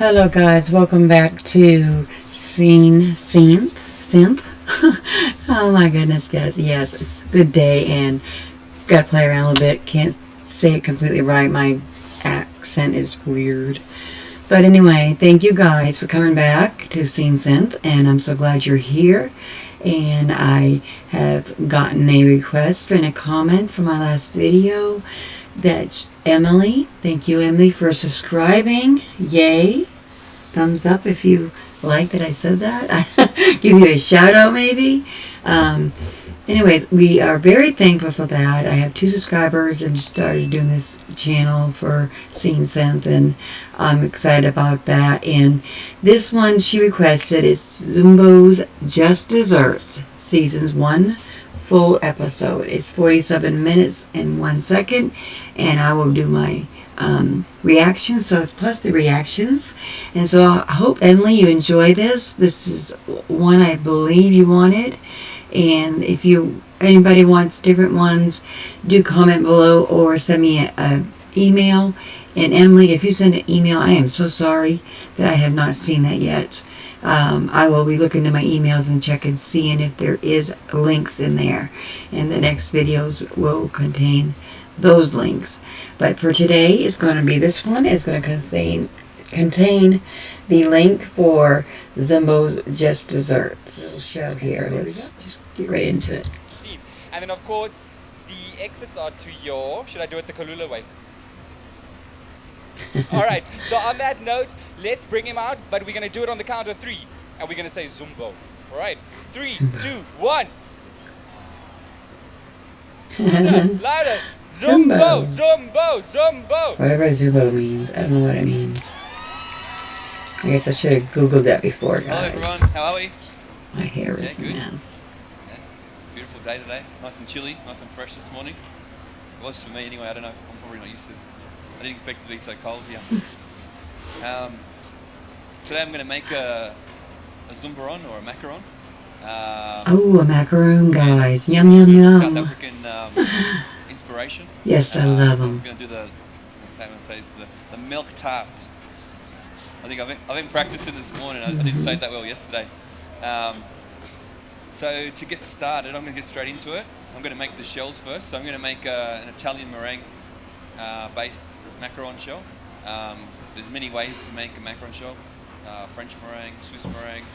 Hello guys, welcome back to Synth. Oh my goodness guys, yes, it's a good day and gotta play around a little bit. Can't say it completely right, my accent is weird. But anyway, thank you guys for coming back to Synth, and I'm so glad you're here. And I have gotten a request and a comment from my last video. That's Emily. Thank you, Emily, for subscribing. Yay. Thumbs up if you like that I said that. Give you a shout out maybe. Anyways, we are very thankful for that. I have 2 subscribers and started doing this channel for Synth, and I'm excited about that. And this one she requested is Zumbo's Just Desserts, Seasons 1 full episode. It's 47 minutes and 1 second, and I will do my reactions, so it's plus the reactions. And so I hope, Emily, you enjoy this. This is one I believe you wanted, and if anybody wants different ones, do comment below or send me an email. And Emily, if you send an email, I am so sorry that I have not seen that yet. I will be looking at my emails and checking, seeing if there is links in there, and the next videos will contain those links. But for today, it's going to be this one. It's going to contain the link for Zumbo's Just Desserts show here. Let's just get right into it. And then of course the exits are to your, should I do it the Kalula way? Alright, so on that note, let's bring him out, but we're going to do it on the count of 3, and we're going to say Zumbo. Alright, 3, 2, 1. Louder. Zumbo, Zumbo, Zumbo. Whatever Zumbo means, I don't know what it means. I guess I should have Googled that before, guys. Hello everyone, how are we? My hair is a good. mess. Yeah. Beautiful day today, nice and chilly, nice and fresh this morning. It was for me anyway, I don't know, I'm probably not used to it. I didn't expect it to be so cold here. Today I'm going to make a zumbaron or a macaron. Oh, a macaroon, guys. Yum, yum, yum. South African inspiration. Yes, I love them. I'm going to do the milk tart. I think I've been practicing this morning. I didn't say it that well yesterday. So to get started, I'm going to get straight into it. I'm going to make the shells first. So I'm going to make an Italian meringue based macaron shell. There's many ways to make a macaron shell. French meringue, Swiss meringue,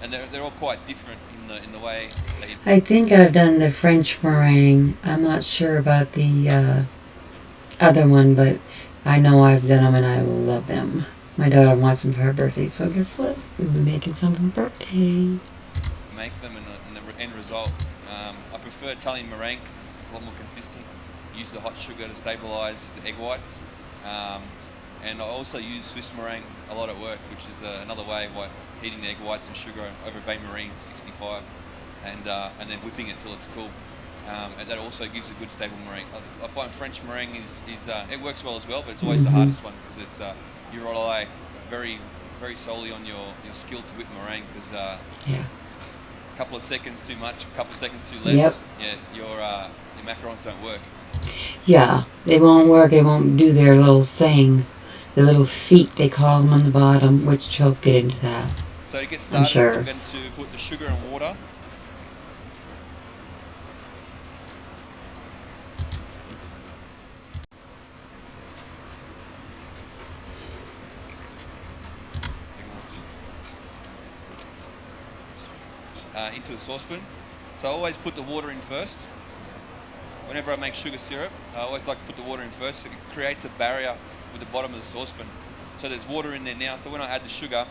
and they're all quite different in the way they... I think I've done the French meringue. I'm not sure about the other one, but I know I've done them and I love them. My daughter wants them for her birthday, so guess what? We'll be making some for her birthday. Make them and the end result. I prefer Italian meringue because it's a lot more consistent. Use the hot sugar to stabilise the egg whites. And I also use Swiss meringue a lot at work, which is another way of heating the egg whites and sugar over bain-marie 65 and then whipping it till it's cool. And that also gives a good stable meringue. I find French meringue is it works well as well, but it's always the hardest one because it's you rely very, very solely on your skill to whip meringue because a couple of seconds too much, a couple of seconds too less, your macarons don't work. Yeah, they won't work. They won't do their little thing. The little feet, they call them on the bottom, which help get into that. So to get started, I'm going to put the sugar and water. Into the saucepan. So I always put the water in first. Whenever I make sugar syrup, I always like to put the water in first. So it creates a barrier with the bottom of the saucepan. So there's water in there now. So when I add the sugar,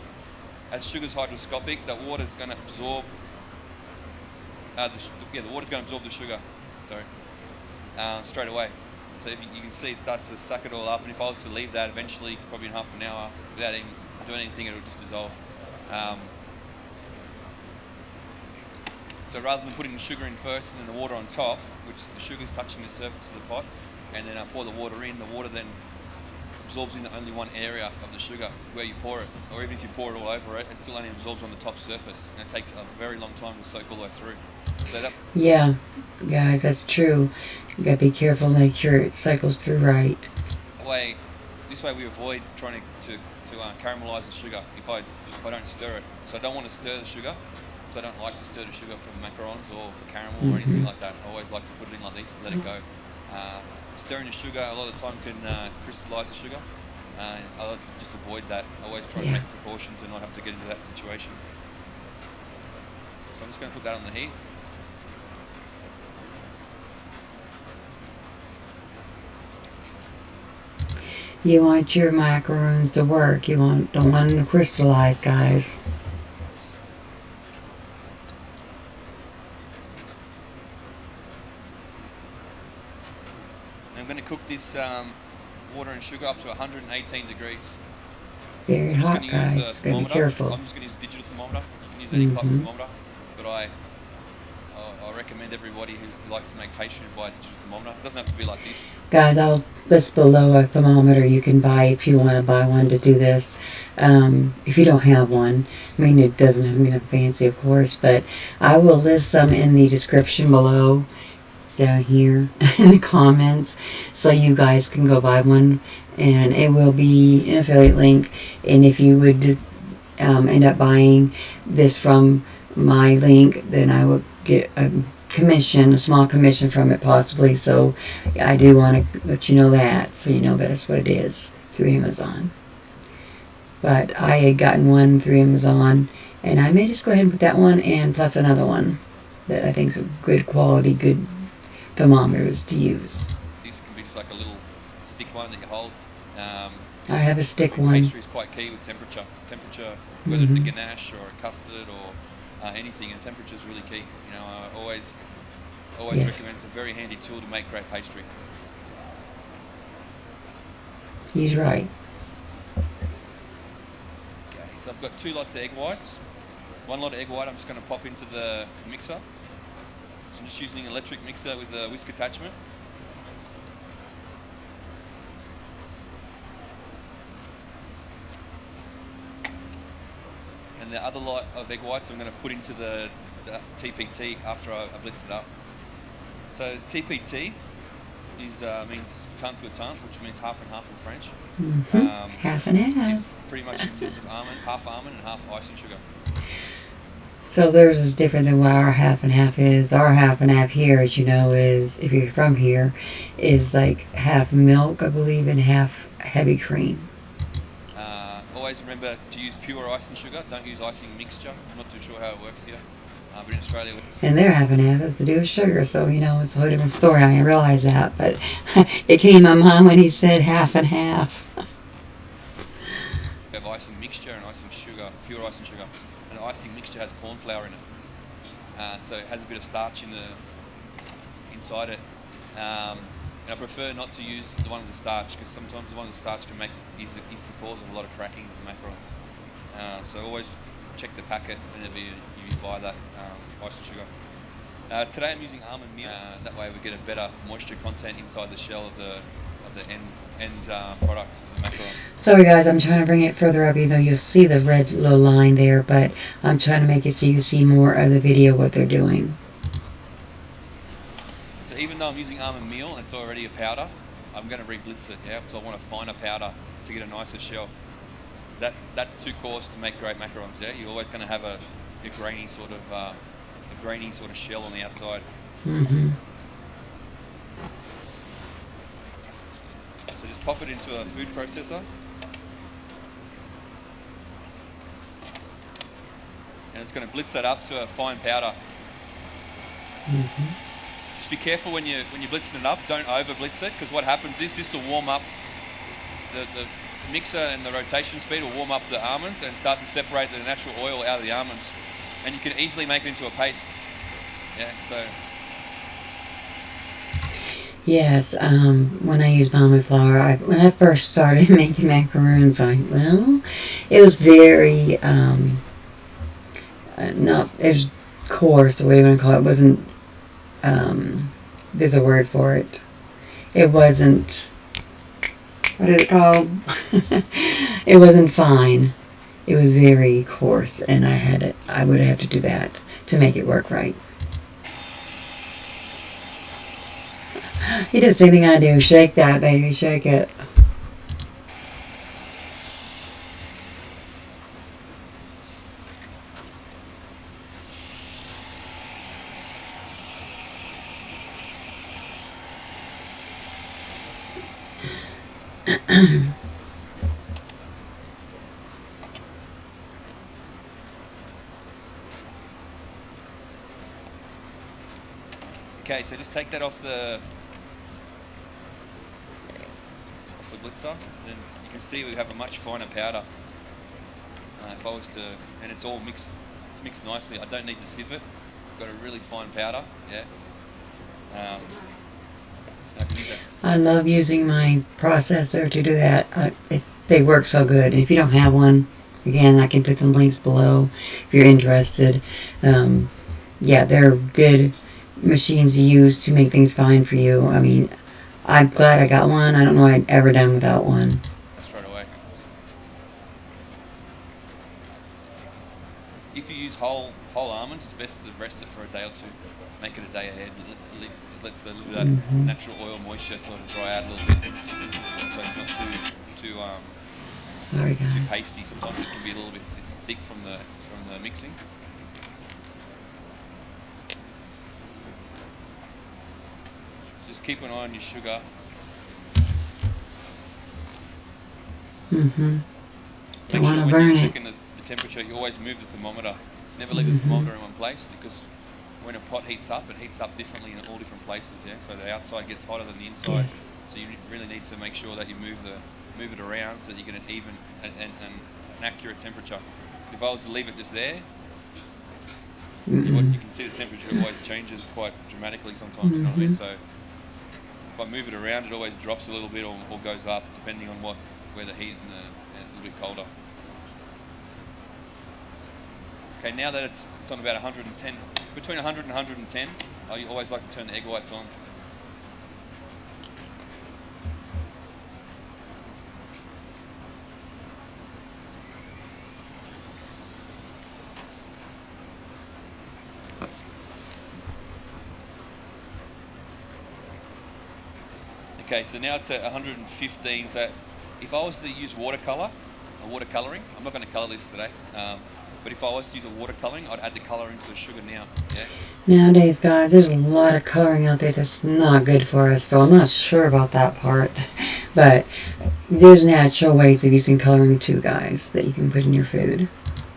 as sugar's hygroscopic, the water's going to absorb. The water's going to absorb the sugar. Sorry, straight away. So if you can see, it starts to suck it all up. And if I was to leave that, eventually, probably in half an hour, without even doing anything, it will just dissolve. So rather than putting the sugar in first and then the water on top, which the sugar's touching the surface of the pot, and then I pour the water in, the water then absorbs into only one area of the sugar where you pour it. Or even if you pour it all over it, it still only absorbs on the top surface. And it takes a very long time to soak all the way through. So that... Yeah, guys, that's true. You gotta be careful, make sure it cycles through right. This way we avoid trying to to caramelise the sugar if I don't stir it. So I don't want to stir the sugar. So I don't like to stir the sugar for macarons or for caramel or anything like that. I always like to put it in like this and let it go. Stirring the sugar a lot of the time can crystallise the sugar. I like to just avoid that. I always try to make precautions and not have to get into that situation. So I'm just going to put that on the heat. You want your macarons to work. You don't want them to crystallize, guys. I'm going to cook this water and sugar up to 118 degrees. Very hot, guys. Gotta be careful. I'm just going to use a digital thermometer. You can use any type of thermometer, but I recommend everybody who likes to make pastry buy a digital thermometer. It doesn't have to be like this. Guys, I'll list below a thermometer you can buy if you want to buy one to do this. If you don't have one, I mean, it doesn't have to be nothing fancy, of course, but I will list some in the description below, down here in the comments, so you guys can go buy one, and it will be an affiliate link. And if you would end up buying this from my link, then I will get a commission, a small commission from it possibly. So I do want to let you know that, so you know that's what it is through Amazon. But I had gotten one through Amazon, and I may just go ahead and put that one and plus another one that I think is a good quality, good thermometers to use. This can be just like a little stick one that you hold. I have a stick one. Pastry is quite key with temperature. Temperature, whether it's a ganache or a custard or anything, and temperature is really key. You know, I always recommend it's a very handy tool to make great pastry. He's right. Okay, so I've got 2 lots of egg whites. 1 lot of egg white I'm just going to pop into the mixer. So I'm just using an electric mixer with a whisk attachment. And the other lot of egg whites I'm going to put into the TPT after I blitz it up. So TPT means tant pour tant, which means half and half in French. Half and half. It pretty much consists of half almond and half icing sugar. So theirs is different than what our half and half is. Our half and half here, as you know, is, if you're from here, is like half milk, I believe, and half heavy cream. Always remember to use pure icing sugar. Don't use icing mixture. I'm not too sure how it works here, but in Australia... And their half and half is to do with sugar, so, you know, it's a whole different story. I didn't realize that, but it came to my mind when he said half and half. We have icing mixture and icing sugar, pure icing sugar. And the icing mixture has corn flour in it. So it has a bit of starch inside it. And I prefer not to use the one with the starch, because sometimes the one with the starch can is the cause of a lot of cracking of the macarons. So always check the packet whenever you buy that icing sugar. Today I'm using almond meal. That way we get a better moisture content inside the shell of the end product of the macaron. Sorry guys, I'm trying to bring it further up, even though you'll see the red little line there, but I'm trying to make it so you see more of the video what they're doing. So even though I'm using almond meal, it's already a powder, I'm going to re-blitz it, because I want a finer powder to get a nicer shell. That's too coarse to make great macarons, yeah? You're always going to have a grainy sort of shell on the outside. So just pop it into a food processor. And it's going to blitz that up to a fine powder. Just be careful when you're blitzing it up. Don't over blitz it, because what happens is this will warm up the mixer, and the rotation speed will warm up the almonds and start to separate the natural oil out of the almonds. And you can easily make it into a paste. Yeah, so. Yes, when I used almond flour, when I first started making macarons, it was very, it was coarse, or what do you want to call it. It wasn't, there's a word for it. It wasn't, what is it called? It wasn't fine. It was very coarse, and I would have to do that to make it work right. He did the same thing I do. Shake that, baby. Shake it. Okay, so just take that off the blitzer, then you can see we have a much finer powder. If I was to, and it's all mixed nicely. I don't need to sieve it. I've got a really fine powder. Yeah. I can use that. I love using my processor to do that. They work so good. And if you don't have one, again, I can put some links below if you're interested. Yeah, they're good machines to use to make things fine for you. I mean, I'm glad I got one. I don't know what I'd ever done without one. Straight away. If you use whole almonds, it's best to rest it for a day or two. Make it a day ahead. Just lets a little bit of that natural oil moisture sort of dry out a little bit, so it's not too Sorry, guys. too pasty. Sometimes it can be a little bit thick from the mixing. Just keep an eye on your sugar. Don't want to burn it. Checking the temperature, you always move the thermometer. Never leave the thermometer in one place, because when a pot heats up, it heats up differently in all different places. Yeah, so the outside gets hotter than the inside. Yes. So you really need to make sure that you move it around so that you get an even and an accurate temperature. If I was to leave it just there, you can see the temperature always changes quite dramatically sometimes. You know what I mean? So if I move it around, it always drops a little bit or goes up depending on where the heat and it's a little bit colder. Okay, now that it's on about 110, between 100 and 110, I always like to turn the egg whites on. Okay, so now it's at 115. So if I was to use watercolouring, I'm not going to colour this today, but if I was to use a watercolouring, I'd add the colour into the sugar now. Yeah. Nowadays, guys, there's a lot of coloring out there that's not good for us, so I'm not sure about that part. But there's natural ways of using coloring too, guys, that you can put in your food.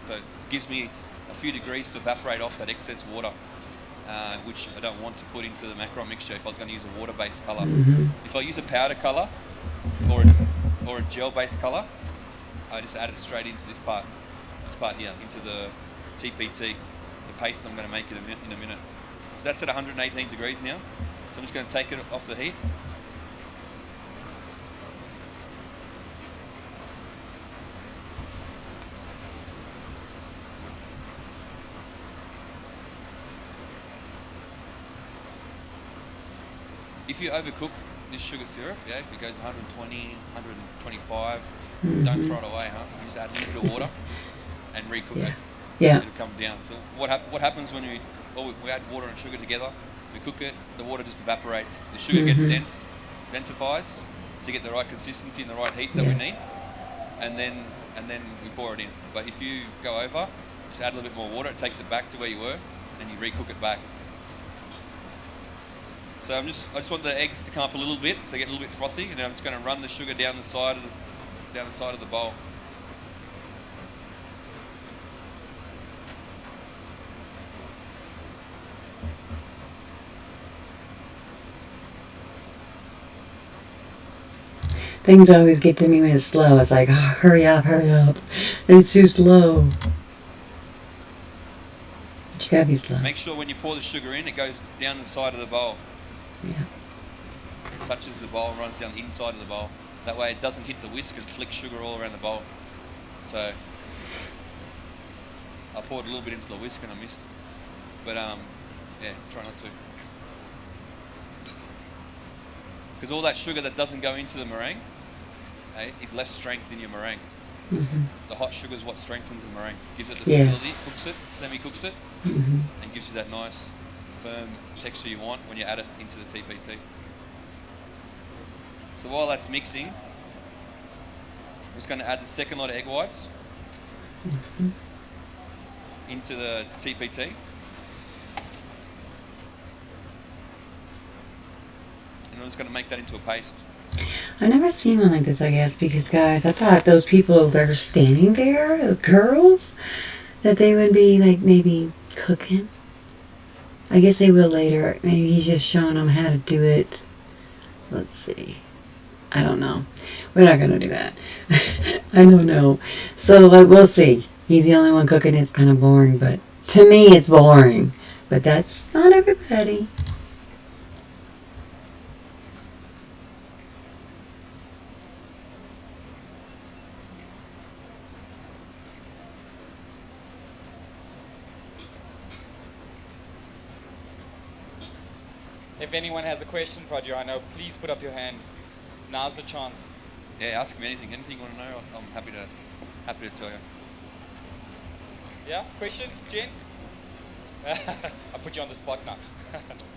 So it gives me a few degrees to evaporate off that excess water, which I don't want to put into the macaron mixture if I was going to use a water-based colour. If I use a powder colour or a gel-based colour, I just add it straight into this part here, into the TPT, the paste I'm going to make in a minute. So that's at 118 degrees now. So I'm just going to take it off the heat. If you overcook this sugar syrup, yeah, if it goes 120, 125, don't throw it away, huh? You just add a little bit of water and recook it. Yeah. It'll come down. So what happens when we add water and sugar together? We cook it, the water just evaporates. The sugar gets densifies to get the right consistency and the right heat that we need, and then we pour it in. But if you go over, just add a little bit more water. It takes it back to where you were, and you recook it back. So I just want the eggs to come up a little bit, so they get a little bit frothy, and then I'm just going to run the sugar down the side of the bowl. Things always get to me when it's slow. It's like, oh, hurry up. It's too slow. But you gotta be slow. Make sure when you pour the sugar in, it goes down the side of the bowl. Yeah. It touches the bowl and runs down the inside of the bowl. That way it doesn't hit the whisk and flick sugar all around the bowl. So I poured a little bit into the whisk and I missed. But yeah, try not to. Because all that sugar that doesn't go into the meringue is less strength in your meringue. The hot sugar is what strengthens the meringue. Gives it the stability, cooks it, semi-cooks it, and gives you that nice firm texture you want when you add it into the TPT. So while that's mixing, I'm just going to add the second lot of egg whites into the TPT. And I'm just going to make that into a paste. I've never seen one like this, I guess, because, guys, I thought those people that are standing there, the girls, that they would be, like, maybe cooking. I guess they will later. Maybe he's just showing them how to do it. Let's see. I don't know. We're not going to do that. I don't know. So, we'll see. He's the only one cooking. It's kind of boring, but to me, it's boring. But that's not everybody. If anyone has a question for Adriano, please put up your hand. Now's the chance. Yeah, ask me anything. Anything you want to know, I'm happy to tell you. Yeah, question, gents? I put you on the spot now.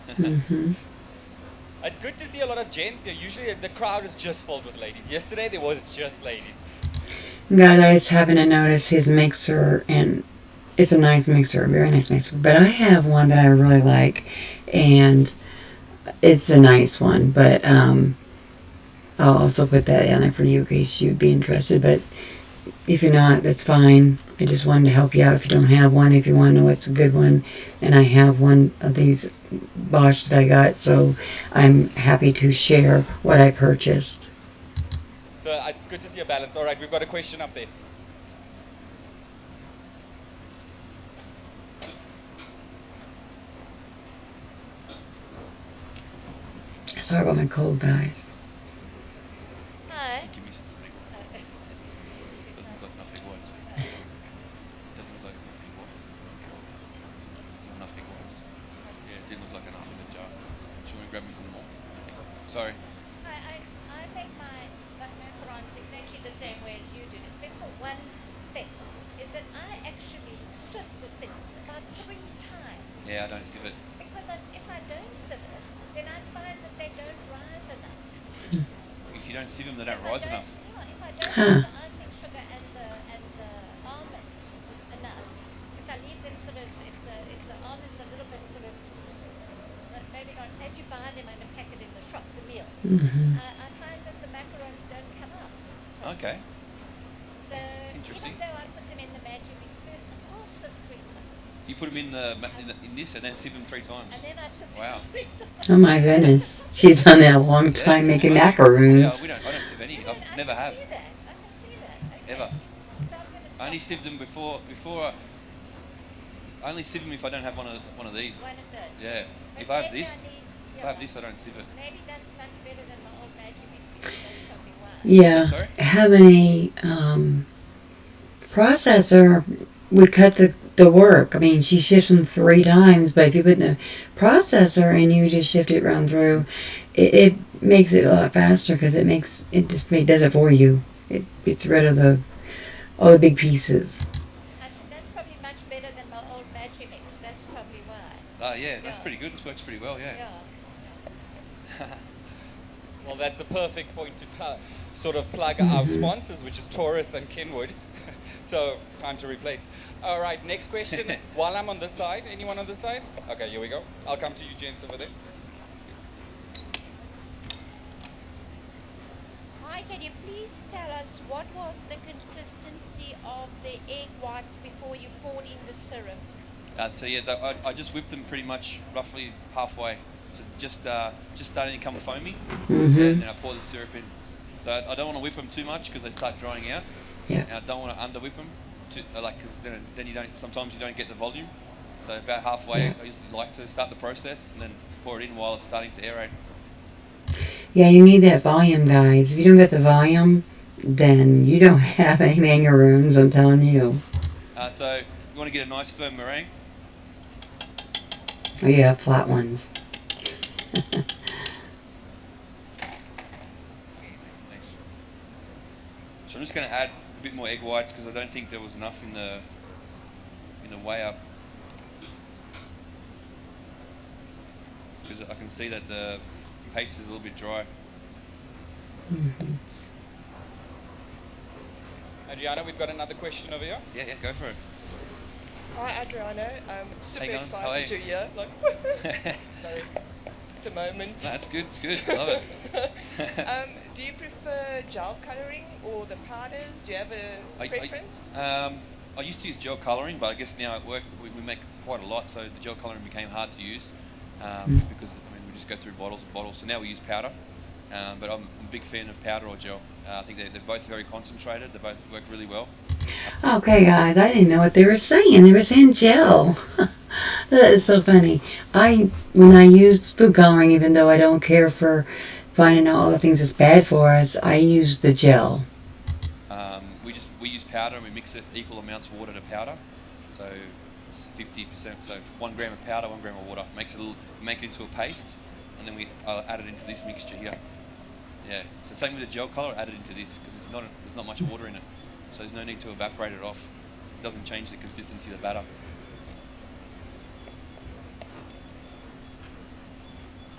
Mm-hmm. It's good to see a lot of gents here. Usually the crowd is just filled with ladies. Yesterday there was just ladies. Guys, I just happened to notice his mixer, and it's a nice mixer, a very nice mixer. But I have one that I really like, and it's a nice one. But I'll also put that down there for you in case you'd be interested. But if you're not, that's fine. I just wanted to help you out if you don't have one, if you want to know what's a good one. And I have one of these Bosch that I got, so I'm happy to share what I purchased. So it's good to see a balance. All right, we've got a question up there. Sorry about my cold, guys. Hi. Give me some big ones. Doesn't look like nothing works. Doesn't look like it's nothing works. Nothing works. Yeah, it didn't look like enough in the jar. Do you want to grab me some more? Sorry. I make my macarons exactly the same way as you do, except for one thing, is that I actually sieve the things about 3 times. Yeah, I don't sieve it. Because if I don't sieve it, then I find that they don't rise enough. If you don't sieve them, they don't rise enough. Yeah, if I don't Huh. use the icing sugar and the almonds enough, if I leave them sort of, if the almonds are a little bit sort of, maybe not, as you buy them in a packet in the shop, the meal, Mm-hmm. I find that the macarons don't come out. Okay. So interesting. even though I put them in the magic mix first, I still sieve 3 times. You put them in this and then sieve them 3 times. And then I sieve Wow. them 3 times. Oh my goodness. She's done that a long time making Yeah, macaroons. I don't sieve any. I I never can have. see that. I can see that. Okay. Ever. So I'm going to I only sieve them before I only sieve them if I don't have one of these. one of those. Yeah. But If I have maybe this, need- if I have this, I don't sieve it. Maybe that's much better than my old magic mix. That's probably why. Yeah, Sorry? having a processor would cut the work. I mean, she shifts them 3 times, but if you put in a processor and you just shift it round through, it makes it a lot faster because does it for you. It gets rid of all the big pieces. I said, that's probably much better than my old magic mix. That's probably why. Yeah, that's Yeah. pretty good. This works pretty well, yeah. Well, that's a perfect point to sort of plug our sponsors, which is Taurus and Kenwood. So, time to replace. All right, next question. While I'm on this side, anyone on this side? Okay, here we go. I'll come to you, gents, over there. Hi, can you please tell us what was the consistency of the egg whites before you poured in the syrup? So yeah, I just whipped them pretty much roughly halfway, to just starting to become foamy, Mm-hmm. and then I pour the syrup in. So I don't want to whip them too much because they start drying out. Yeah. And I don't want to under whip them, because then you don't. Sometimes you don't get the volume. So about halfway, Yeah. I usually like to start the process and then pour it in while it's starting to aerate. Yeah, you need that volume, guys. If you don't get the volume, then you don't have any macaroons, I'm telling you. So you want to get a nice firm meringue. Oh, yeah, flat ones. Thanks. So I'm just going to add a bit more egg whites because I don't think there was enough in the way up. Because I can see that the paste is a little bit dry. Mm-hmm. Adriano, we've got another question over here. Yeah, go for it. Hi Adriano, super Hang on, excited to hear. Like, sorry, it's a moment. No, it's good, love it. Do you prefer gel colouring or the powders? Do you have a preference? I used to use gel colouring, but I guess now at work we make quite a lot, so the gel colouring became hard to use because we just go through bottles and bottles. So now we use powder, but I'm a big fan of powder or gel. I think they're both very concentrated. They both work really well. Okay, guys, I didn't know what they were saying. They were saying gel. That is so funny. When I use food coloring, even though I don't care for finding out all the things that's bad for us, I use the gel. We use powder and we mix it equal amounts of water to powder. So 50%. So 1 gram of powder, 1 gram of water. Make it into a paste, and then we add it into this mixture here. Yeah. So same with the gel color, add it into this because there's not much water in it. So there's no need to evaporate it off. It doesn't change the consistency of the batter.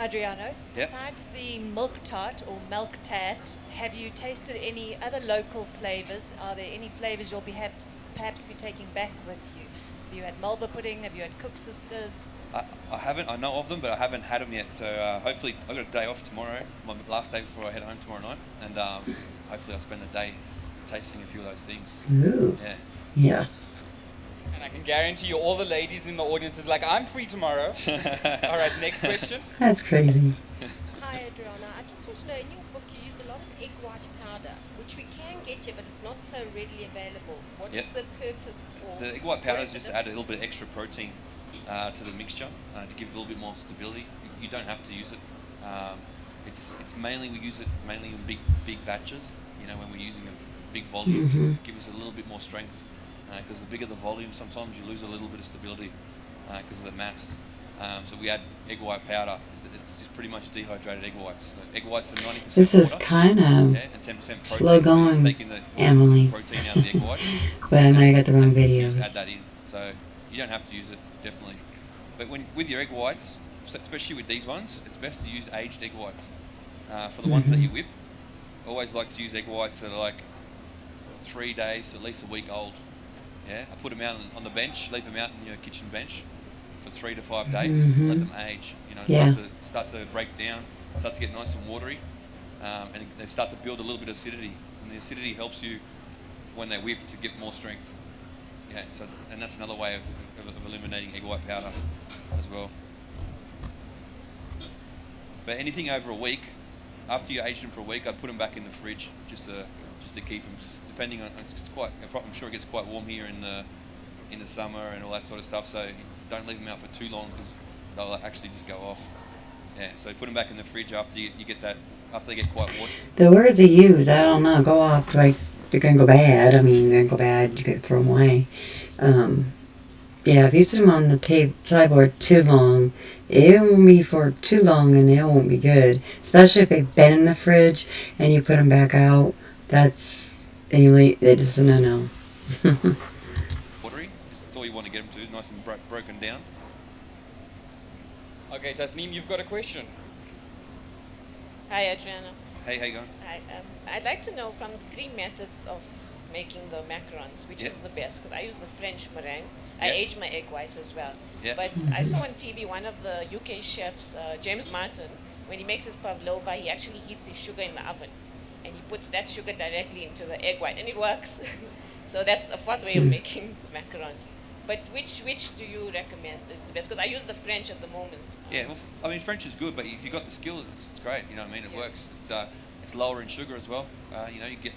Adriano, Yep. besides the milk tart or milk tat, have you tasted any other local flavours? Are there any flavours you'll perhaps be taking back with you? Have you had Mulva pudding? Have you had Cook Sisters? I haven't. I know of them, but I haven't had them yet. So hopefully, I've got a day off tomorrow, my last day before I head home tomorrow night, and hopefully I'll spend the day tasting a few of those things. Ooh. Yeah. Yes. And I can guarantee you all the ladies in the audience is like, I'm free tomorrow. All right, next question. That's crazy. Hi, Adriana. I just want to know, in your book you use a lot of egg white powder, which we can get here, but it's not so readily available. What is Yep. the purpose? Or The egg white powder is what just it? to add a little bit of extra protein to the mixture to give it a little bit more stability. You don't have to use it. It's mainly we use it mainly in big batches. You know, when we're using a big volume to give us a little bit more strength. Because the bigger the volume, sometimes you lose a little bit of stability because of the mass. So we add egg white powder. It's just pretty much dehydrated egg whites. So egg whites are 90% This is water, kind of and 10% protein. slow So going, it's taking the Emily. protein out of the egg whites. But I might have got the wrong Just add videos. that in. So you don't have to use it, definitely. But with your egg whites, especially with these ones, it's best to use aged egg whites. For the ones that you whip, I always like to use egg whites that are like 3 days to at least a week old. Yeah, I put them out on the bench, leave them out in your kitchen bench for 3 to 5 days, let them age. You know, Yeah. start to break down, start to get nice and watery, and they start to build a little bit of acidity. And the acidity helps you when they whip to get more strength. Yeah, and that's another way of eliminating egg white powder as well. But anything over a week, after you age them for a week, I'd put them back in the fridge just to keep them. Just depending on, I'm sure it gets quite warm here in the summer and all that sort of stuff. So don't leave them out for too long because they'll actually just go off. Yeah, so put them back in the fridge after after they get quite warm. The words he used, I don't know, go off like they're gonna go bad. I mean, they're gonna go bad. You could throw them away. Yeah, if you sit them on the sideboard too long, it won't be for too long, and they won't be good. Especially if they've been in the fridge and you put them back out. They just no. Watery, that's all you want to get them to, nice and broken down. Okay, Tasneem, you've got a question. Hi, Adriana. Hey, how you going? I'd like to know from the 3 methods of making the macarons, which Yep. is the best, because I use the French meringue. I Yep. age my egg whites as well. Yep. But I saw on TV one of the UK chefs, James Martin, when he makes his pavlova, he actually heats his sugar in the oven. And he puts that sugar directly into the egg white, and it works. So that's a fun way of making macarons. But which do you recommend is the best? Because I use the French at the moment. Yeah, well, I mean, French is good, but if you've got the skill, it's great. You know what I mean? It works. It's lower in sugar as well. You know, you get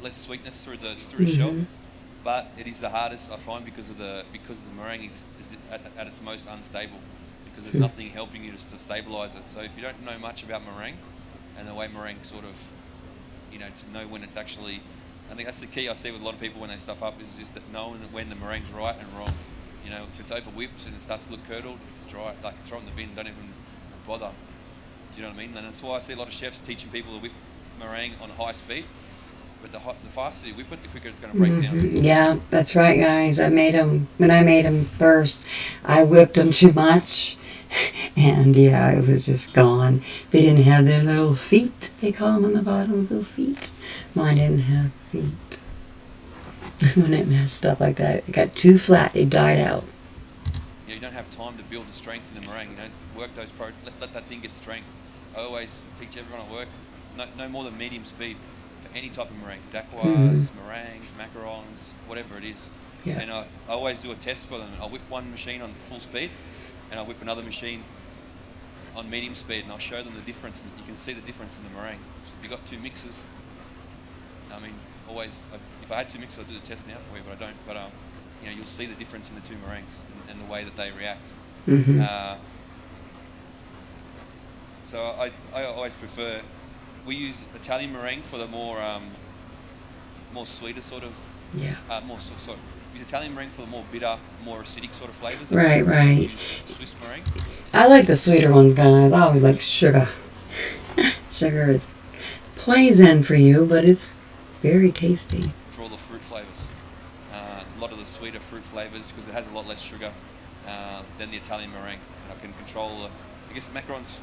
less sweetness through the shell. But it is the hardest, I find, because the meringue is at its most unstable. Because there's nothing helping you to stabilize it. So if you don't know much about meringue and the way meringue sort of, you know, to know when it's actually, I think that's the key I see with a lot of people when they stuff up is just that knowing when the meringue's right and wrong. You know, if it's over whipped and it starts to look curdled, it's dry. Like throw it in the bin, don't even bother. Do you know what I mean? And that's why I see a lot of chefs teaching people to whip meringue on high speed. But the faster you whip it, the quicker it's going to break down. Yeah, that's right, guys. When I made them first, I whipped them too much. And yeah, it was just gone. They didn't have their little feet. They call them on the bottom, little feet. Mine didn't have feet. When it messed up like that, it got too flat. It died out. You don't have time to build the strength in the meringue. You know, work those let that thing get strength. I always teach everyone at work, no more than medium speed for any type of meringue. Dacquoise, meringues, macarons, whatever it is. Yeah. And I always do a test for them. I'll whip one machine on full speed, and I'll whip another machine on medium speed, and I'll show them the difference. And you can see the difference in the meringue. So if you've got two mixers, I mean, always, if I had two mixers, I'd do the test now for you, but I don't. But you know, you'll see the difference in the two meringues and the way that they react. So I always prefer, we use Italian meringue for the more sweeter sort of, use Italian meringue for the more bitter, more acidic sort of flavours. Right. Swiss meringue. I like the sweeter ones, guys. I always like sugar. Sugar is poison for you, but it's very tasty. For all the fruit flavours. A lot of the sweeter fruit flavours, because it has a lot less sugar than the Italian meringue. And I can control, I guess macarons,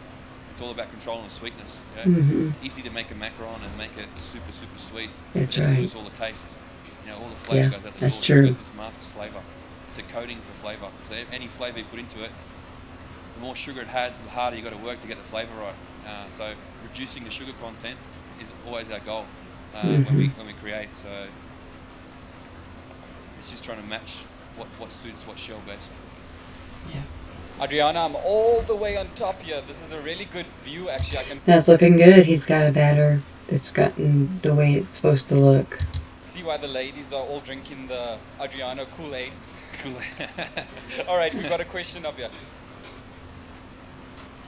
it's all about controlling the sweetness. You know? It's easy to make a macaron and make it super, super sweet. That's and right. lose all the taste. You know, all the flavour goes out the that's door. true. It just masks flavour. It's a coating for flavour. So any flavour you put into it, the more sugar it has, the harder you got to work to get the flavour right. So reducing the sugar content is always our goal when we create. So it's just trying to match what suits what shell best. Yeah. Adriano, I'm all the way on top here. This is a really good view, actually. I can That's looking good. He's got a batter that's gotten the way it's supposed to look. see why the ladies are all drinking the Adriano Kool-Aid. All right, we've got a question up here.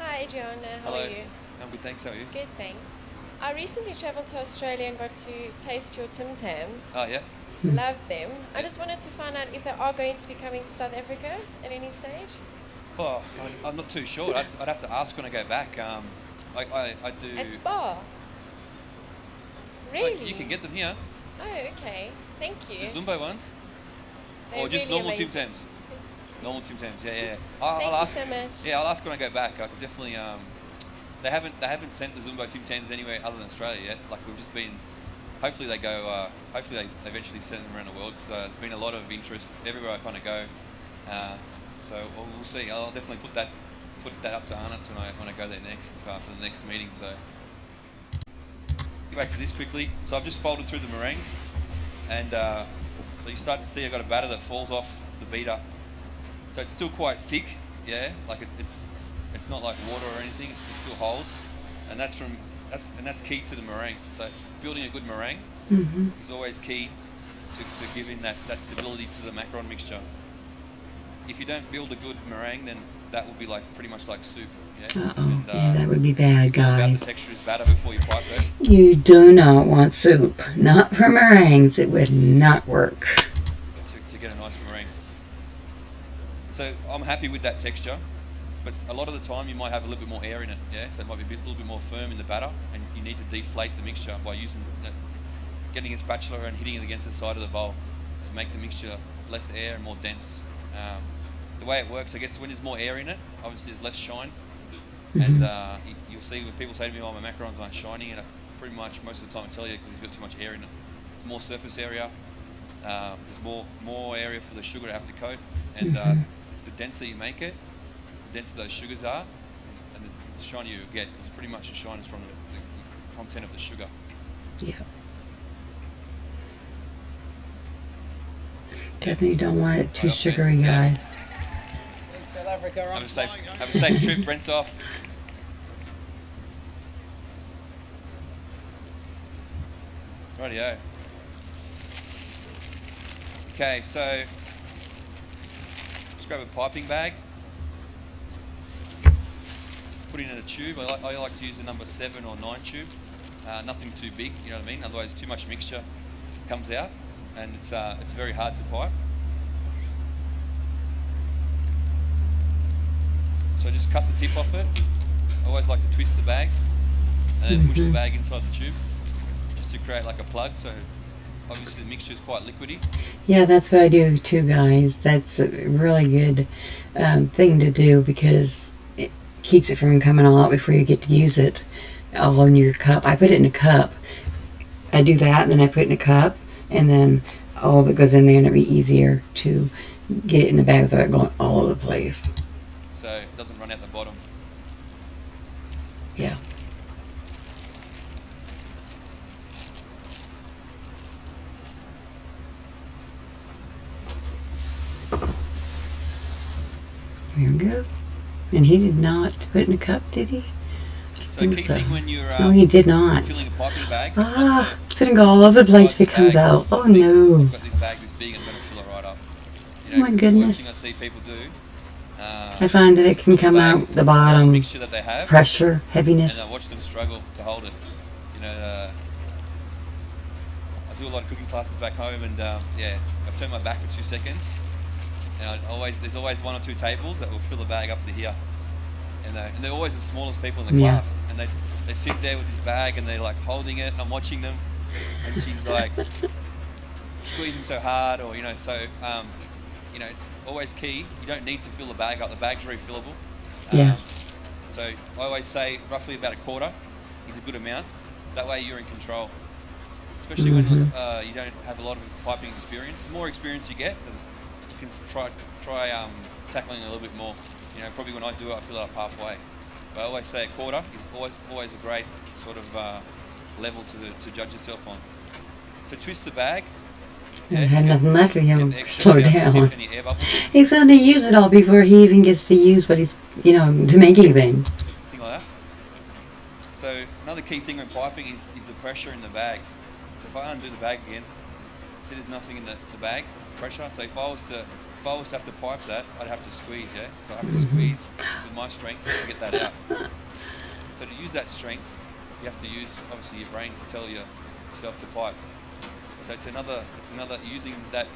Hi Adriana, how Hello. are you? I'm good, thanks. How are you? Good, thanks. I recently travelled to Australia and got to taste your Tim Tams. Oh, yeah. Love them. I just wanted to find out if they are going to be coming to South Africa at any stage. Oh, I'm not too sure. I'd have to ask when I go back. I do. At Spa. Really? You can get them here. Oh, okay. Thank you. The Zumbo ones. They're Or just really normal Tim amazing. Tams. Normal Tim Tams. Yeah. Thank I'll ask. you so much. Yeah, I'll ask when I go back. I could definitely. They haven't sent the Zumbo Tim Tams anywhere other than Australia yet. Like we've just been. Hopefully they go. Hopefully they eventually send them around the world. Because there's been a lot of interest everywhere I kind of go. So we'll see. I'll definitely put that up to Arnott's when I go there next for the next meeting. So get back to this quickly. So I've just folded through the meringue, and so you start to see I've got a batter that falls off the beater. So it's still quite thick, yeah. Like it's not like water or anything. It still holds, and that's key to the meringue. So building a good meringue is always key to giving that stability to the macaron mixture. If you don't build a good meringue, then that will be like pretty much like soup. Yeah? Yeah, that would be bad, About the guys. texture is batter before you pipe it. You do not want soup. Not for meringues. It would not work. To get a nice meringue. So I'm happy with that texture, but a lot of the time you might have a little bit more air in it, yeah? So it might be a little bit more firm in the batter, and you need to deflate the mixture by getting a spatula and hitting it against the side of the bowl to make the mixture less air and more dense. The way it works, I guess, when there's more air in it, obviously there's less shine, and you'll see when people say to me, "Oh, my macarons aren't shiny," and I pretty much most of the time I tell you because you've got too much air in it. More surface area, there's more area for the sugar to have to coat, and the denser you make it, the denser those sugars are, and the shinier you get. Because pretty much the shine is from the content of the sugar. Yeah. Definitely don't want it too sugary, guys. South Africa, Have a safe trip. Brent's off. Rightio. Okay, so just grab a piping bag. Put it in a tube. I like to use the number 7 or 9 tube. Nothing too big, you know what I mean? Otherwise, too much mixture comes out, and it's very hard to pipe. So just cut the tip off it. I always like to twist the bag and then push the bag inside the tube just to create like a plug. So obviously the mixture is quite liquidy. Yeah, that's what I do too, guys. That's a really good thing to do because it keeps it from coming all out before you get to use it all in your cup. I put it in a cup. I do that, and then I put it in a cup, and then all of it goes in there, and it'll be easier to get it in the bag without it going all over the place. So it doesn't run out the bottom. Yeah. There we go. And he did not put it in a cup, did he? So think key so. thing when you're No, he did not. filling a piping bag. Ah, it's going to go all over the place if it comes out. Oh, no. I've got this bag this big, I'm going to fill it right up. Oh, my goodness. The worst thing I see people do. I find that it can come out the bottom. Mixture that they have. Pressure, heaviness. And I watch them struggle to hold it. You know, I do a lot of cooking classes back home, and yeah, I turn my back for 2 seconds, and there's always 1 or 2 tables that will fill the bag up to here, and they're always the smallest people in the class, and they sit there with this bag and they're like holding it, and I'm watching them, and she's like squeezing so hard, or so it's always key. You don't need to fill the bag up. The bag's refillable. Yes. So I always say roughly about a quarter is a good amount. That way you're in control. Especially when you don't have a lot of piping experience. The more experience you get, you can try tackling it a little bit more. Probably when I do it, I fill it up halfway. But I always say a quarter is always a great sort of level to judge yourself on. So twist the bag. I had nothing left for him to slow down. He's going to use it all before he even gets to use what he's, to make anything. Thing like that. So another key thing when piping is the pressure in the bag. So if I undo the bag again, see there's nothing in the bag, pressure. So if I was to have to pipe that, I'd have to squeeze, yeah? So I have to squeeze with my strength to get that out. So to use that strength, you have to use obviously your brain to tell yourself to pipe. So it's another using that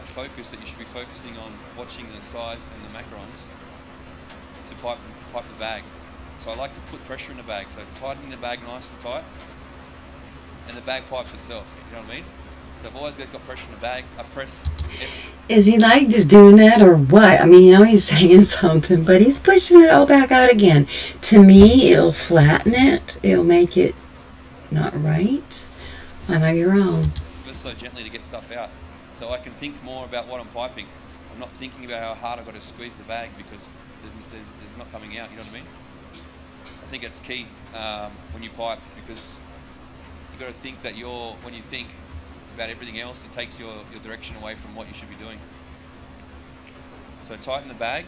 focus that you should be focusing on, watching the size and the macarons to pipe the bag. So I like to put pressure in the bag, so tightening the bag nice and tight, and the bag pipes itself. You know what I mean? So I've always got pressure in the bag. I press. Is he like just doing that or what? I mean, he's saying something, but he's pushing it all back out again. To me, it'll flatten it. It'll make it not right. I might be wrong. So gently to get stuff out, so I can think more about what I'm piping. I'm not thinking about how hard I've got to squeeze the bag because there's not coming out. You know what I mean? I think it's key when you pipe, because you've got to think that when you think about everything else, it takes your direction away from what you should be doing. So tighten the bag.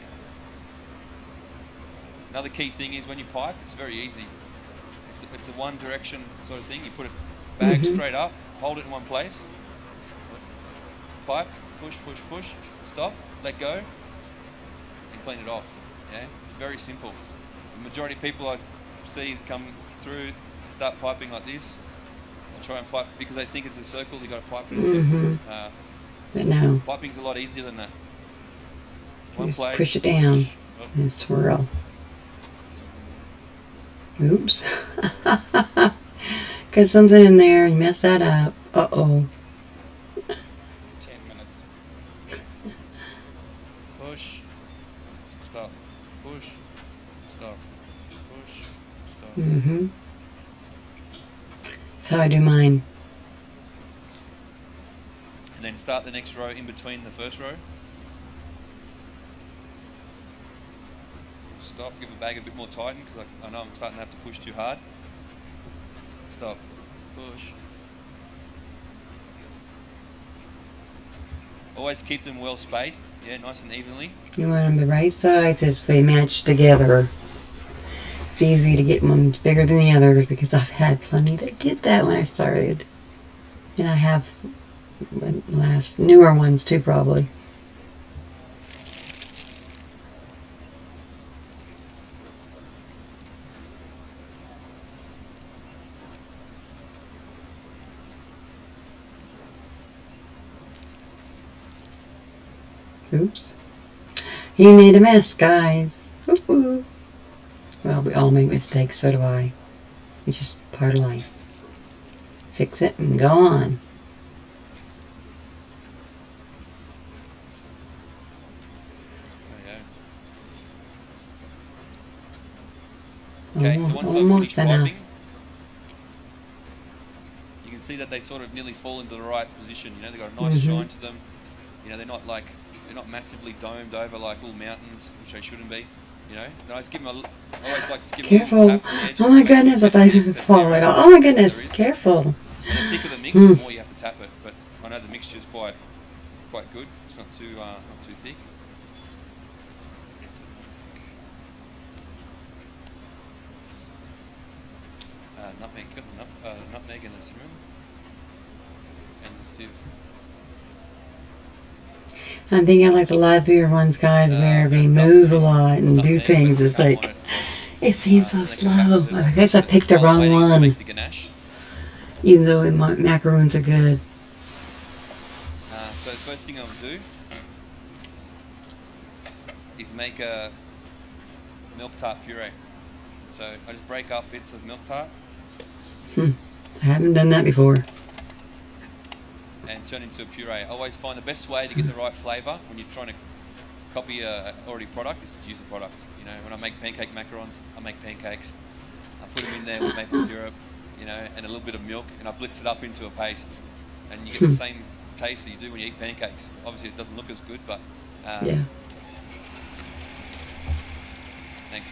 Another key thing is when you pipe, it's very easy. It's a one direction sort of thing. You put a bag straight up, hold it in one place, pipe, push, push, push, stop, let go, and clean it off. Yeah, it's very simple. The majority of people I see come through start piping like this. They try and pipe because they think it's a circle. You got to pipe it in a circle. But no, piping's a lot easier than that. One place, push it down and swirl. Oops. Got something in there. You messed that up. Uh-oh. 10 minutes. Push. Stop. Push. Stop. Push. Stop. That's how I do mine. And then start the next row in between the first row. Stop, give the bag a bit more tighten because I know I'm starting to have to push too hard. Stop, push. Always keep them well spaced, yeah, nice and evenly. You want them the right sizes so they match together. It's easy to get one bigger than the others because I've had plenty that did that when I started. And I have newer ones too, probably. Oops. He made a mess, guys. Ooh. Well, we all make mistakes, so do I. It's just part of life. Fix it and go on. Okay, so once I've finished piping, you can see that they sort of nearly fall into the right position. They've got a nice shine to them. They're not massively domed over like all mountains, which they shouldn't be. I always give them I always like to give careful. them a tap on the edge. Oh my goodness, I thought he was going to fall at all. Oh my goodness, careful. And the thicker the mix, the more you have to tap it. But I know the mixture is quite good. It's not too thick. Nutmeg, got the nutmeg in this room. And the sieve. I think I like the livelier ones, guys, where they move a lot and do things. It's like, it seems so slow. I guess I picked the wrong one. Make the ganache. Even though macaroons are good. So the first thing I'll do is make a milk tart puree. So I just break up bits of milk tart. I haven't done that before. And turn into a puree. I always find the best way to get the right flavour when you're trying to copy a already product is to use the product. You know, when I make pancake macarons, I make pancakes. I put them in there with maple syrup, you know, and a little bit of milk, and I blitz it up into a paste, and you get the same taste that you do when you eat pancakes. Obviously, it doesn't look as good, but Yeah. thanks.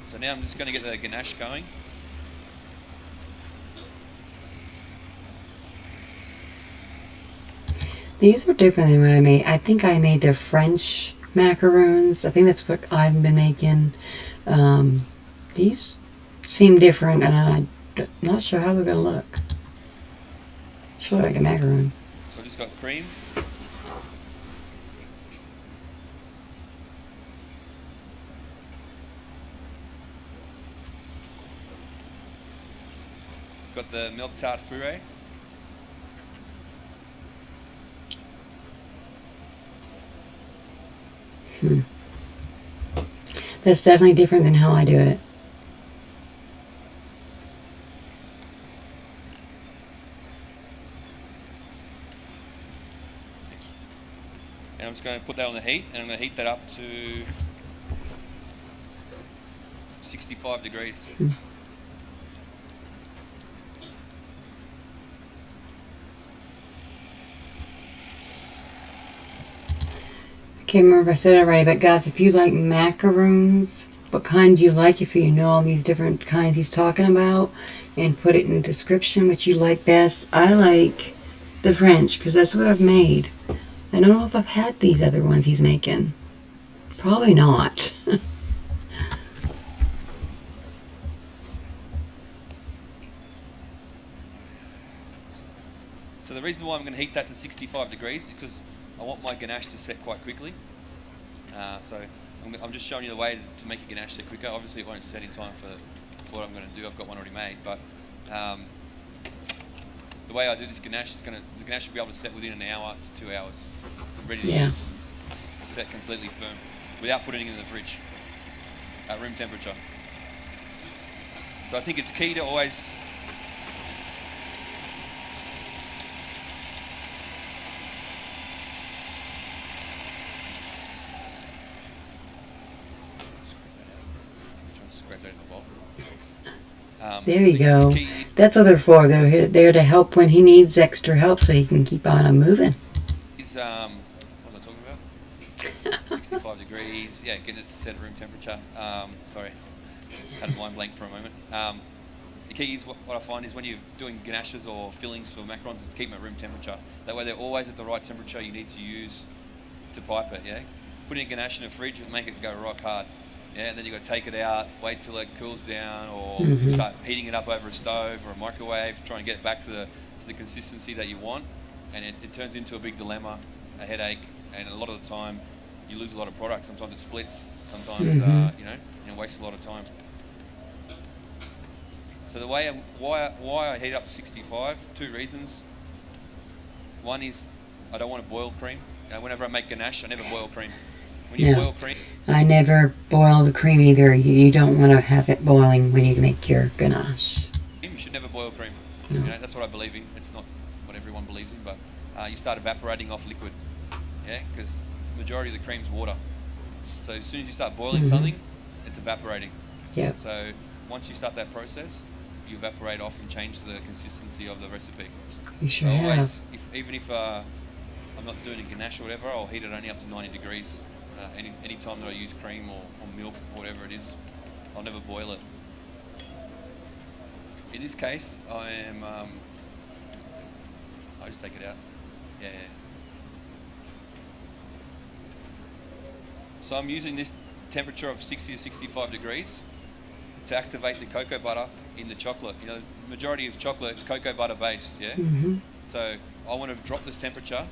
So now I'm just going to get the ganache going. These are different than what I made. I think I made the French macaroons. I think that's what I've been making. These seem different, and I'm not sure how they're going to look. Sure, like a macaroon. So I just got cream. Got the milk tart puree. That's definitely different than how I do it. And I'm just going to put that on the heat, and I'm going to heat that up to 65 degrees. I can't remember if I said it already, but guys, if you like macaroons, what kind do you like? If you know all these different kinds he's talking about, and put it in the description what you like best. I like the French because that's what I've made. I don't know if I've had these other ones he's making. Probably not. So the reason why I'm going to heat that to 65 degrees is because I want my ganache to set quite quickly. So I'm just showing you the way to make a ganache set quicker. Obviously it won't set in time for what I'm going to do. I've got one already made, but the way I do this ganache is the ganache will be able to set within an hour to 2 hours. Ready to set completely firm without putting it in the fridge at room temperature. So I think it's key to always there you go. That's what they're for. They're there to help when he needs extra help so he can keep on moving. Is what was I talking about? 65 degrees. Yeah, get it set at room temperature. Sorry, had a mind blank for a moment. The key is what I find is when you're doing ganaches or fillings for macarons is to keep them at room temperature. That way they're always at the right temperature you need to use to pipe it. Yeah, putting a ganache in a fridge would make it go rock hard. Yeah, and then you've got to take it out, wait till it cools down, or start heating it up over a stove or a microwave, try and get it back to the consistency that you want, and it turns into a big dilemma, a headache, and a lot of the time you lose a lot of product. Sometimes it splits, sometimes you know, and it wastes a lot of time. So the way why I heat up to 65, 2 reasons. One is I don't want to boil cream. Whenever I make ganache, I never boil cream. When you boil cream, I never boil the cream either. You don't want to have it boiling when you make your ganache. you should never boil cream. No. You know, that's what I believe in. It's not what everyone believes in, but you start evaporating off liquid. Yeah, because the majority of the cream's water. So as soon as you start boiling something, it's evaporating. Yeah. So once you start that process, you evaporate off and change the consistency of the recipe. You sure So have. always, even if I'm not doing a ganache or whatever, I'll heat it only up to 90 degrees. Any time that I use cream or milk or whatever it is, I'll never boil it. In this case, I am. I'll just take it out. Yeah. So I'm using this temperature of 60 to 65 degrees to activate the cocoa butter in the chocolate. You know, the majority of chocolate is cocoa butter based, yeah? Mm-hmm. So I want to drop this temperature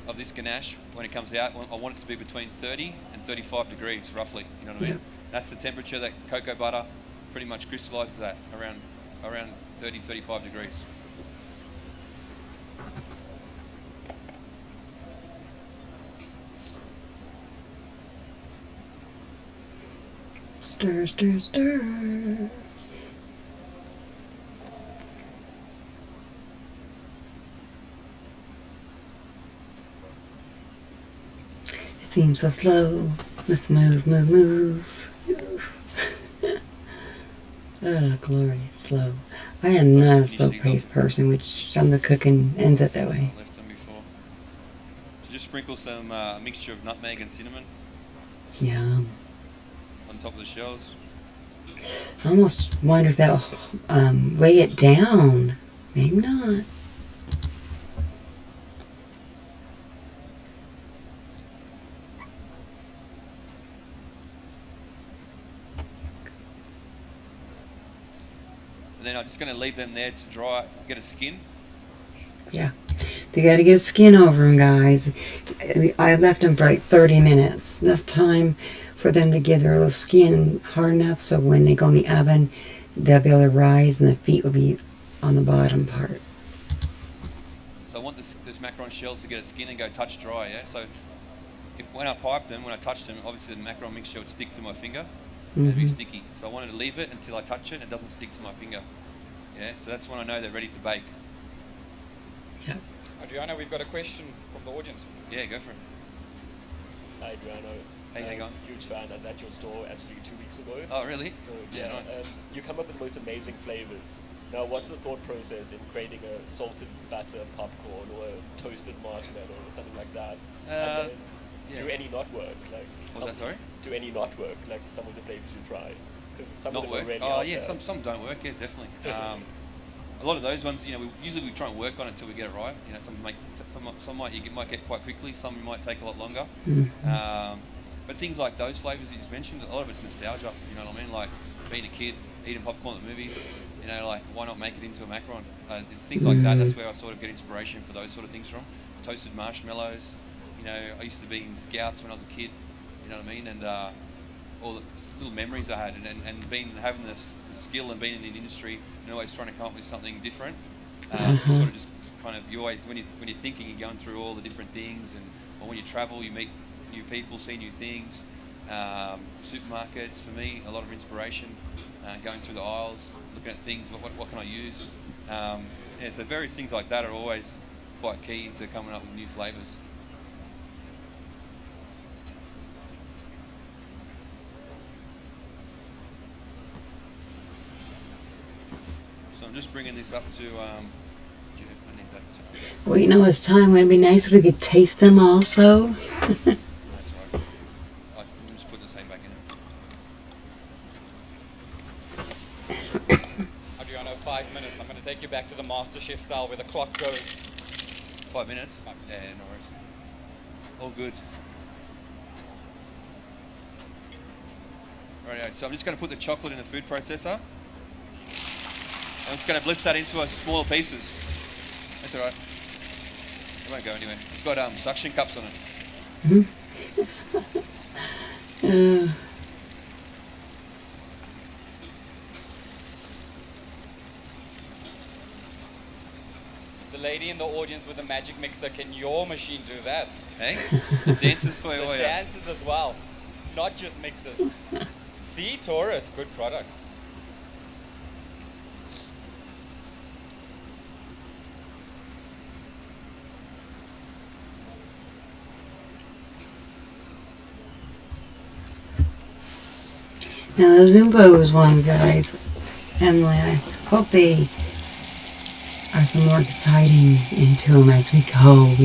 of this ganache when it comes out. I want it to be between 30 and 35 degrees, roughly, you know what I mean? Yep. That's the temperature that cocoa butter pretty much crystallizes at, around 30, 35 degrees. Stir, stir, stir. It seems so slow. Let's move, move, move. Oh, glorious, slow. I am not a slow-paced person, which some of the cooking ends up that way. Left them before. So just sprinkle some mixture of nutmeg and cinnamon Yum. on top of the shells. I almost wonder if that'll weigh it down. Maybe not. And then I'm just going to leave them there to dry, get a skin. Yeah. They got to get a skin over them, guys. I left them for like 30 minutes. Enough time for them to get their little skin hard enough so when they go in the oven, they'll be able to rise and the feet will be on the bottom part. So I want those macaron shells to get a skin and go touch dry, yeah? So when I piped them, when I touched them, obviously the macaron mixture would stick to my finger. It'd be sticky. So I wanted to leave it until I touch it and it doesn't stick to my finger. Yeah, so that's when I know they're ready to bake. Yep. Adriano, we've got a question from the audience. Yeah, go for it. Hi, Adriano. Hey, how you going? Huge fan. I was at your store actually 2 weeks ago. Oh, really? So Yeah, yeah, nice. you come up with the most amazing flavors. Now, what's the thought process in creating a salted butter popcorn or a toasted marshmallow or something like that? And then do any not work? Like, What was that, sorry? do any not work? Like some of the flavors you try? Because some Not of them work? are really Oh, out yeah, there. some don't work, yeah, definitely. A lot of those ones, you know, usually we try and work on it until we get it right. You know, some might get quite quickly, some might take a lot longer. But things like those flavors that you just mentioned, a lot of it's nostalgia, you know what I mean? Like being a kid, eating popcorn at the movies, you know, like why not make it into a macaron? It's things like that, that's where I sort of get inspiration for those sort of things from. Toasted marshmallows, you know, I used to be in Scouts when I was a kid, you know what I mean? And all the little memories I had, and having this skill and being in the industry and always trying to come up with something different. You sort of just kind of, you always, when you're thinking, you're going through all the different things, and or when you travel, you meet new people, see new things. Supermarkets, for me, a lot of inspiration. Going through the aisles, looking at things, what can I use? Yeah, so various things like that are always quite key to coming up with new flavours. So I'm just bringing this up to, I need that. Well, you know, it's time. Wouldn't it be nice if we could taste them also? That's right. I'm just putting the same back in. Adriano, 5 minutes. I'm going to take you back to the MasterChef style where the clock goes. 5 minutes? Yeah, no worries. All good. Right, so I'm just going to put the chocolate in the food processor. I'm just going to blitz that into smaller pieces. That's alright. It won't go anywhere. It's got suction cups on it. The lady in the audience with the magic mixer, can your machine do that? Hey? The dancers for you. The dancers as well, not just mixers. See, Taurus, good products. Now, the Zumbo's one, guys. Emily, I hope they are some more exciting into them as we go.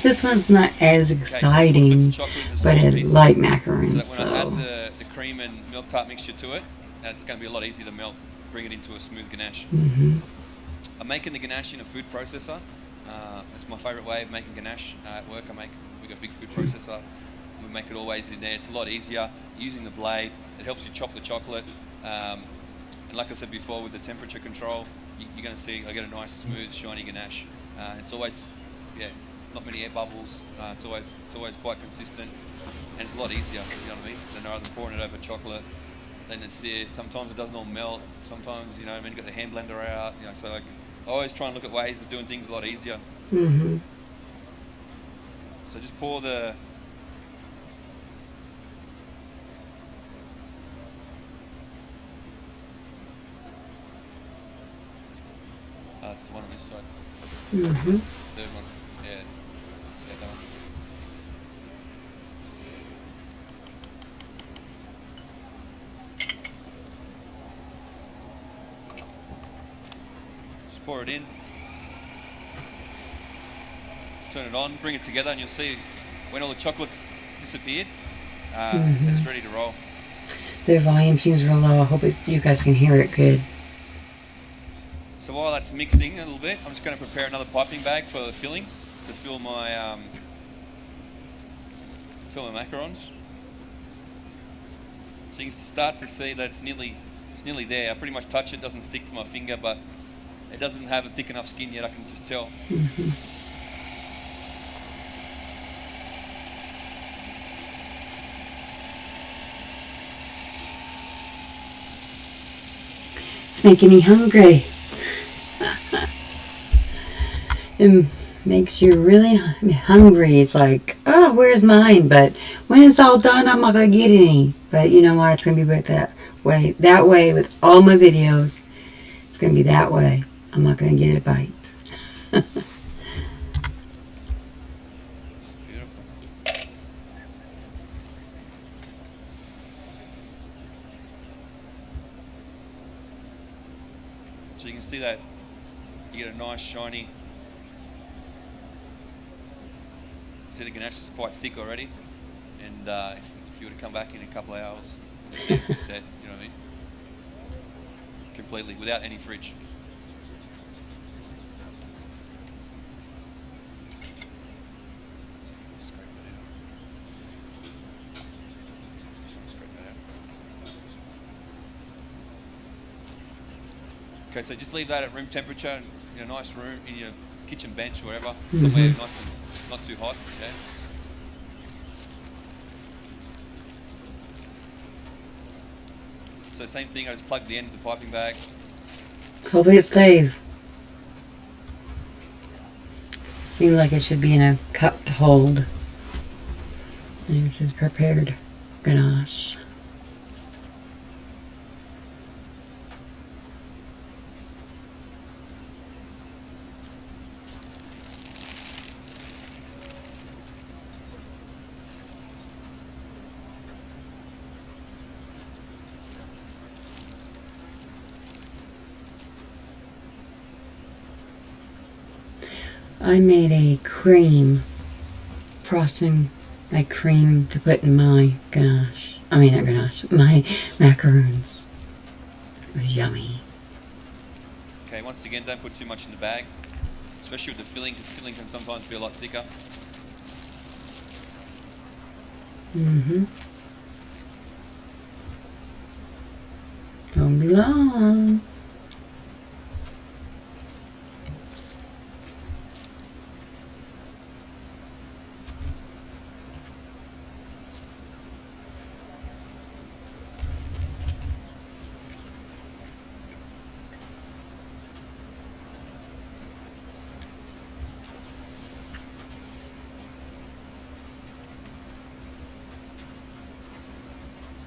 This one's not as exciting, but it's like macarons. So that when I add the cream and milk tart mixture to it, and it's going to be a lot easier to melt, bring it into a smooth ganache. Mm-hmm. I'm making the ganache in a food processor. It's my favourite way of making ganache at work. We've got a big food processor. We make it always in there. It's a lot easier using the blade. It helps you chop the chocolate. And like I said before, with the temperature control, you're going to see I get a nice, smooth, shiny ganache. It's always, not many air bubbles. It's always quite consistent, and it's a lot easier. You know what I mean? Than rather than pouring it over chocolate. Then it's there. Sometimes it doesn't all melt. Sometimes, you know, you got the hand blender out. You know, so like, I always try and look at ways of doing things a lot easier. Mm-hmm. So just pour the. It's the one on this side. Mm-hmm. Third one. Yeah, that one. Just pour it in. Turn it on, bring it together, and you'll see when all the chocolate's disappeared, it's ready to roll. The volume seems real low. I hope you guys can hear it good. So while that's mixing a little bit, I'm just going to prepare another piping bag for the filling to fill my macarons. So you can start to see that it's nearly there. I pretty much touch it, doesn't stick to my finger, but it doesn't have a thick enough skin yet. I can just tell. Mm-hmm. It's making me hungry. It makes you really hungry. It's like, oh, where's mine? But when it's all done, I'm not going to get any. But you know why? It's going to be that way. That way with all my videos. It's going to be that way. I'm not going to get a bite. So you can see that you get a nice shiny. See the ganache is quite thick already, and if you were to come back in a couple of hours, it's set, you know what I mean? Completely, without any fridge. Okay, so just leave that at room temperature in a nice room, in your kitchen bench or wherever, somewhere nice and not too hot, okay? So same thing, I just plug the end of the piping bag. Hopefully it stays. Seems like it should be in a cup to hold. And this is prepared ganache. I made a cream frosting, like cream to put in my ganache. I mean, not ganache, my macarons. It was yummy. Okay, once again, don't put too much in the bag, especially with the filling, because filling can sometimes be a lot thicker. Mm-hmm. Won't be long.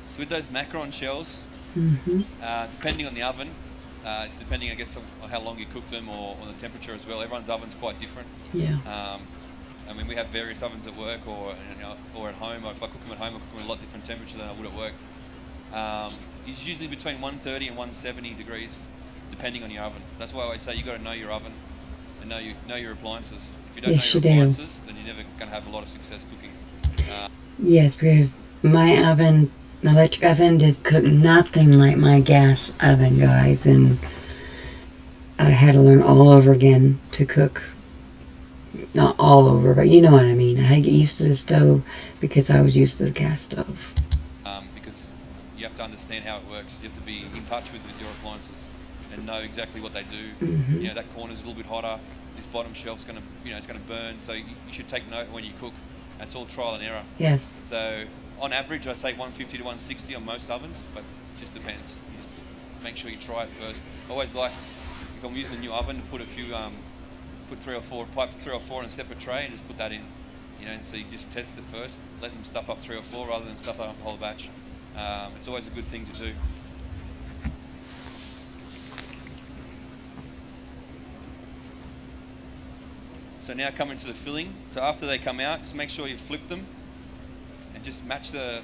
So with those macaron shells, depending on the oven, it's depending, I guess, on how long you cook them or on the temperature as well. Everyone's oven's quite different. Yeah. I mean, we have various ovens at work or at home. Or if I cook them at home, I cook them at a lot different temperature than I would at work. It's usually between 130 and 170 degrees, depending on your oven. That's why I always say you got to know your oven and know your appliances. If you don't know your appliances, then you're never going to have a lot of success cooking. Yes, because my oven The electric oven did cook nothing like my gas oven, guys, and I had to learn all over again to cook. Not all over, but you know what I mean. I had to get used to the stove because I was used to the gas stove. Because you have to understand how it works. You have to be in touch with your appliances and know exactly what they do. Mm-hmm. You know, that corner's a little bit hotter. This bottom shelf's going to, you know, it's going to burn. So you should take note when you cook. It's all trial and error. Yes. So on average, I say 150 to 160 on most ovens, but it just depends. You just make sure you try it first. I always like, if I'm using a new oven, to put a few, put 3 or 4 in a separate tray and just put that in. You know, so you just test it first, let them stuff up 3 or 4 rather than stuff up a whole batch. It's always a good thing to do. So now coming to the filling. So after they come out, just make sure you flip them and just match the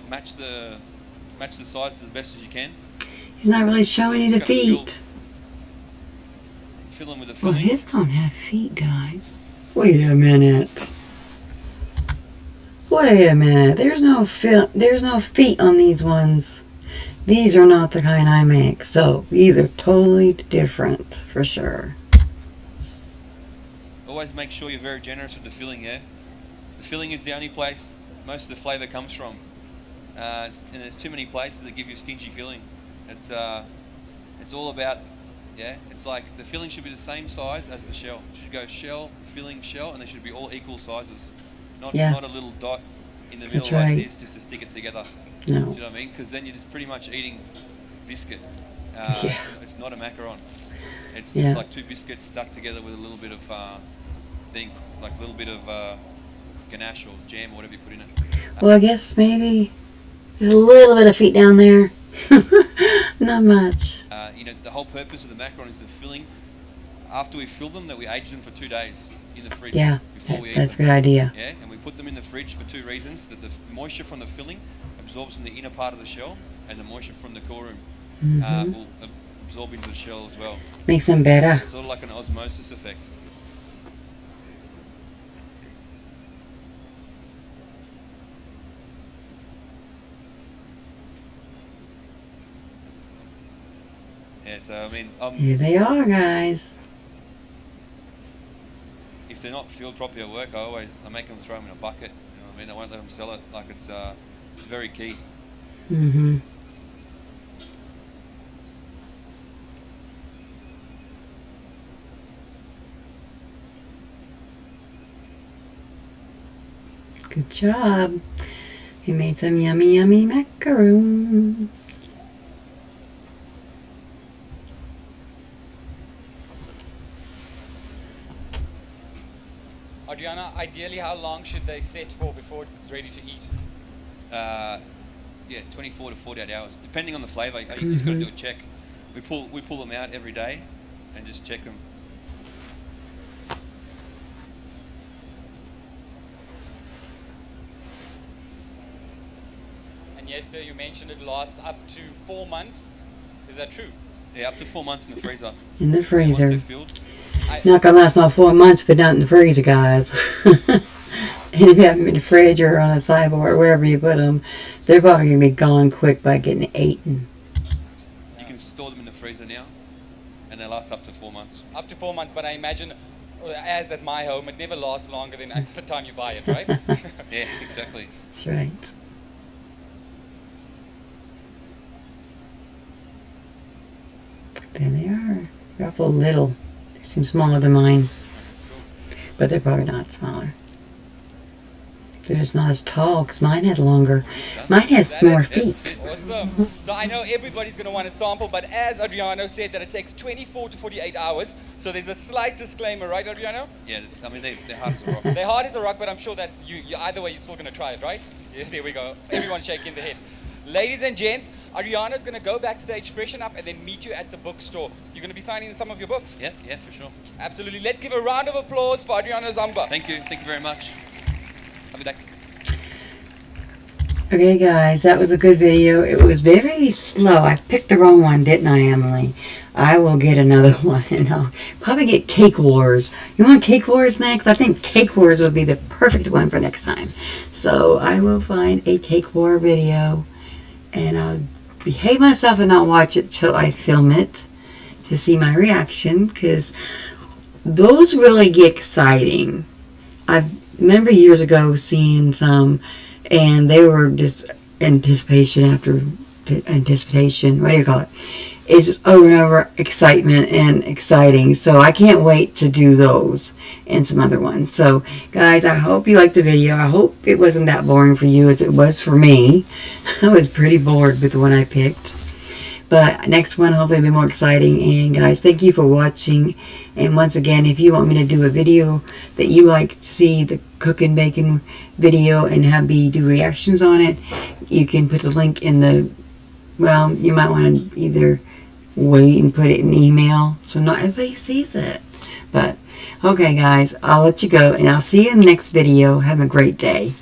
sizes as best as you can. He's not really showing you the feet. Fill them with the Well, filling. his don't have feet, guys. Wait a minute. Wait a minute. There's no feet on these ones. These are not the kind I make. So these are totally different for sure. Always make sure you're very generous with the filling, yeah? The filling is the only place most of the flavour comes from. And there's too many places that give you a stingy filling. It's all about, yeah, it's like the filling should be the same size as the shell. It should go shell, filling, shell, and they should be all equal sizes. Not a little dot in the middle like this just to stick it together. No. Do you know what I mean? Because then you're just pretty much eating biscuit. It's not a macaron. It's just like 2 biscuits stuck together with a little bit of like a little bit of ganache or jam or whatever you put in it. Well, I guess maybe there's a little bit of feet down there. Not much. You know, the whole purpose of the macaron is the filling. After we fill them, that we age them for 2 days in the fridge. Yeah, before we eat that's a them. good idea. Yeah, and we put them in the fridge for 2 reasons: that the moisture from the filling absorbs in the inner part of the shell, and the moisture from the cool room will absorb into the shell as well. Makes them better. Sort of like an osmosis effect. Yeah, so I mean, Here they are, guys. if they're not filled properly at work, I make them throw them in a bucket. You know what I mean? I won't let them sell it. Like it's very key. Mm-hmm. Good job. You made some yummy, yummy macarons. Adriana, ideally, how long should they set for before it's ready to eat? Yeah, 24 to 48 hours, depending on the flavour. You just got to do a check. We pull them out every day and just check them. And yesterday you mentioned it lasts up to 4 months. Is that true? Yeah, up to 4 months in the freezer. In the Once freezer. they're filled. It's not going to last all 4 months if it's not in the freezer, guys. And if you have them in the fridge or on a sideboard or wherever you put them, they're probably going to be gone quick by getting eaten. You can store them in the freezer now, and they last up to 4 months. Up to 4 months, but I imagine, as at my home, it never lasts longer than at the time you buy it, right? Yeah, exactly. That's right. There they are. They're awful little. They seem smaller than mine. But they're probably not smaller. They're just not as tall because mine has longer. Mine has more feet. Awesome. So I know everybody's going to want to sample, but as Adriano said, that it takes 24 to 48 hours. So there's a slight disclaimer, right, Adriano? Yeah, I mean, they're hard as a rock. They're hard as a rock, but I'm sure that you either way, you're still going to try it, right? Yeah, there we go. Everyone's shaking their head. Ladies and gents, Adriano's going to go backstage, freshen up, and then meet you at the bookstore. You're going to be signing some of your books? Yeah, for sure. Absolutely. Let's give a round of applause for Adriano Zumbo. Thank you very much. Have a good day. Okay, guys, that was a good video. It was very slow. I picked the wrong one, didn't I, Emily? I will get another one, and I'll probably get Cake Wars. You want Cake Wars next? I think Cake Wars would be the perfect one for next time. So I will find a Cake War video and I'll behave myself and not watch it till I film it to see my reaction, because those really get exciting. I remember years ago seeing some, and they were just anticipation after anticipation. What do you call it? It's just over and over excitement and exciting. So I can't wait to do those and some other ones. So guys, I hope you liked the video. I hope it wasn't that boring for you as it was for me. I was pretty bored with the one I picked. But next one hopefully will be more exciting. And guys, thank you for watching. And once again, if you want me to do a video that you like to see, the cooking bacon video, and have me do reactions on it, you can put the link in the, well, you might want to either wait and put it in email so not everybody sees it. But okay guys, I'll let you go and I'll see you in the next video. Have a great day.